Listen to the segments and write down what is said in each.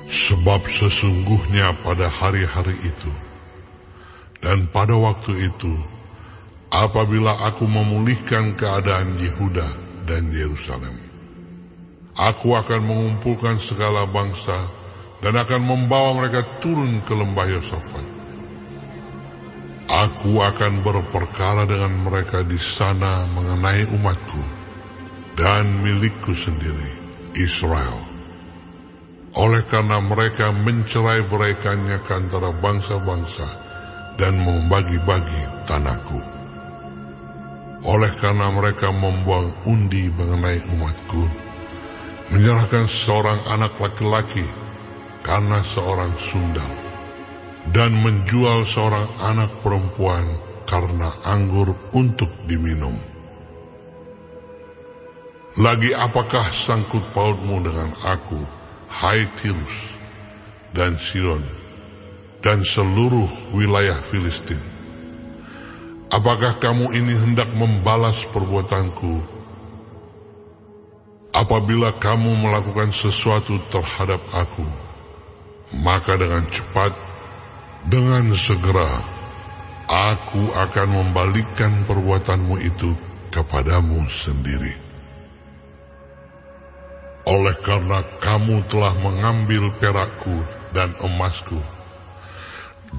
Sebab sesungguhnya pada hari-hari itu dan pada waktu itu, apabila aku memulihkan keadaan Yehuda dan Yerusalem, aku akan mengumpulkan segala bangsa dan akan membawa mereka turun ke lembah Yosafat. Aku akan berperkara dengan mereka di sana mengenai umatku dan milikku sendiri, Israel. Oleh karena mereka mencerai-beraikannya ke antara bangsa-bangsa dan membagi-bagi tanahku. Oleh karena mereka membuang undi mengenai umatku, menyerahkan seorang anak laki-laki karena seorang sundal, dan menjual seorang anak perempuan karena anggur untuk diminum. Lagi apakah sangkut pautmu dengan aku, hai Tirus dan Sidon dan seluruh wilayah Filistin? Apakah kamu ini hendak membalas perbuatanku apabila kamu melakukan sesuatu terhadap aku? Maka dengan cepat, dengan segera, aku akan membalikkan perbuatanmu itu kepadamu sendiri. Oleh karena kamu telah mengambil perakku dan emasku,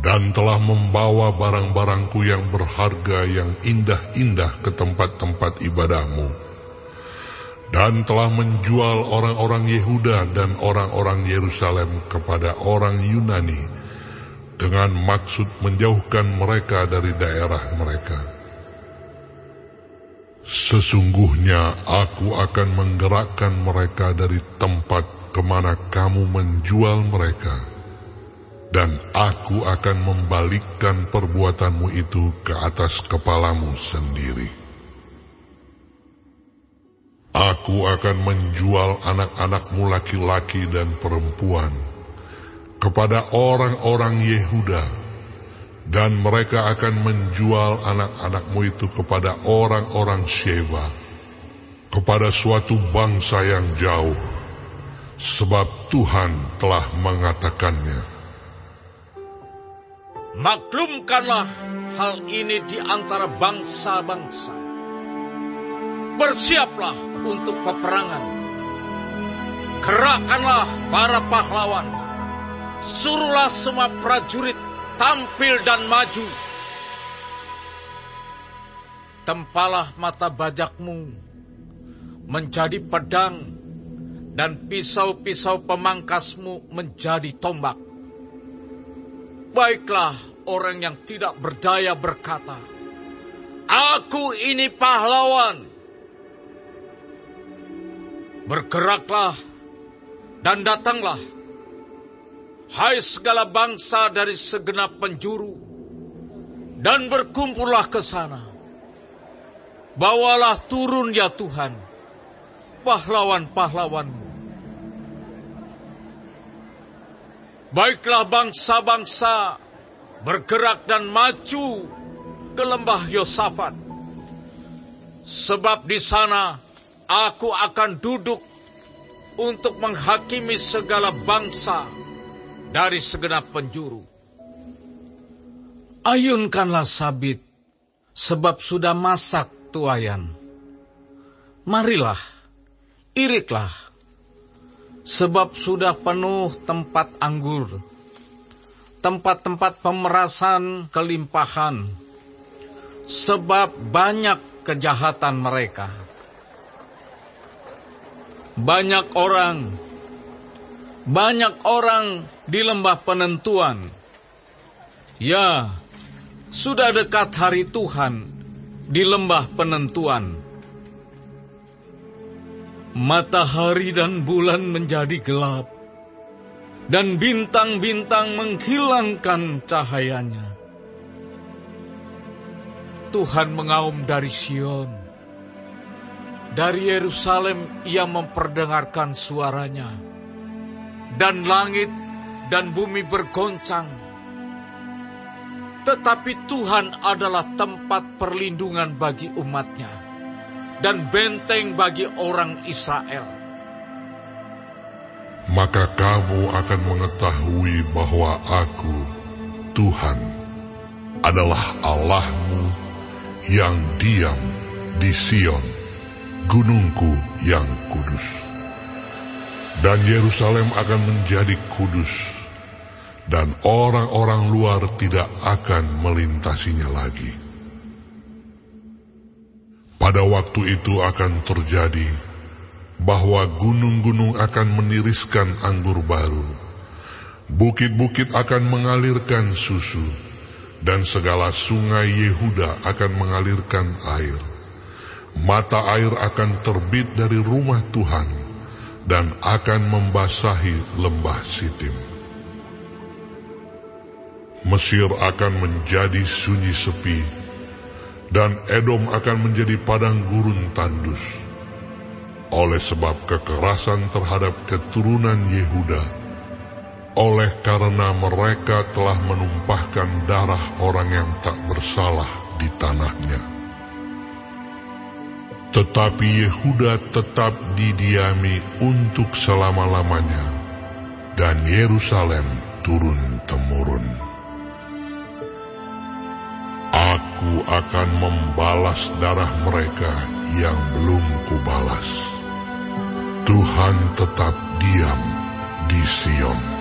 dan telah membawa barang-barangku yang berharga yang indah-indah ke tempat-tempat ibadahmu, dan telah menjual orang-orang Yehuda dan orang-orang Yerusalem kepada orang Yunani, dengan maksud menjauhkan mereka dari daerah mereka. Sesungguhnya aku akan menggerakkan mereka dari tempat kemana kamu menjual mereka, dan aku akan membalikkan perbuatanmu itu ke atas kepalamu sendiri. Aku akan menjual anak-anakmu laki-laki dan perempuan kepada orang-orang Yehuda, dan mereka akan menjual anak-anakmu itu kepada orang-orang Sheba, kepada suatu bangsa yang jauh, sebab Tuhan telah mengatakannya. Maklumkanlah hal ini di antara bangsa-bangsa. Bersiaplah untuk peperangan. Gerakkanlah para pahlawan. Suruhlah semua prajurit tampil dan maju. Tempalah mata bajakmu menjadi pedang, dan pisau-pisau pemangkasmu menjadi tombak. Baiklah orang yang tidak berdaya berkata, "Aku ini pahlawan." Bergeraklah dan datanglah, hai segala bangsa dari segenap penjuru, dan berkumpullah ke sana. Bawalah turun ya Tuhan, pahlawan-pahlawanmu. Baiklah bangsa-bangsa bergerak dan maju ke lembah Yosafat, sebab di sana aku akan duduk untuk menghakimi segala bangsa dari segenap penjuru. Ayunkanlah sabit, sebab sudah masak tuayan. Marilah, iriklah, sebab sudah penuh tempat anggur, tempat-tempat pemerasan kelimpahan, sebab banyak kejahatan mereka. Banyak orang di lembah penentuan. Ya, sudah dekat hari Tuhan di lembah penentuan. Matahari dan bulan menjadi gelap, dan bintang-bintang menghilangkan cahayanya. Tuhan mengaum dari Sion. Dari Yerusalem ia memperdengarkan suaranya, dan langit dan bumi bergoncang. Tetapi Tuhan adalah tempat perlindungan bagi umatnya, dan benteng bagi orang Israel. maka kamu akan mengetahui bahwa Aku, Tuhan, adalah Allahmu yang diam di Sion, gunungku yang kudus. Dan Yerusalem akan menjadi kudus, dan orang-orang luar tidak akan melintasinya lagi. Pada waktu itu akan terjadi bahwa gunung-gunung akan meniriskan anggur baru, bukit-bukit akan mengalirkan susu, dan segala sungai Yehuda akan mengalirkan air. Mata air akan terbit dari rumah Tuhan dan akan membasahi lembah Sitim. Mesir akan menjadi sunyi sepi, dan Edom akan menjadi padang gurun tandus. Oleh sebab kekerasan terhadap keturunan Yehuda, oleh karena mereka telah menumpahkan darah orang yang tak bersalah di tanahnya. Tetapi Yehuda tetap didiami untuk selama-lamanya, dan Yerusalem turun-temurun. Aku akan membalas darah mereka yang belum kubalas. Tuhan tetap diam di Sion.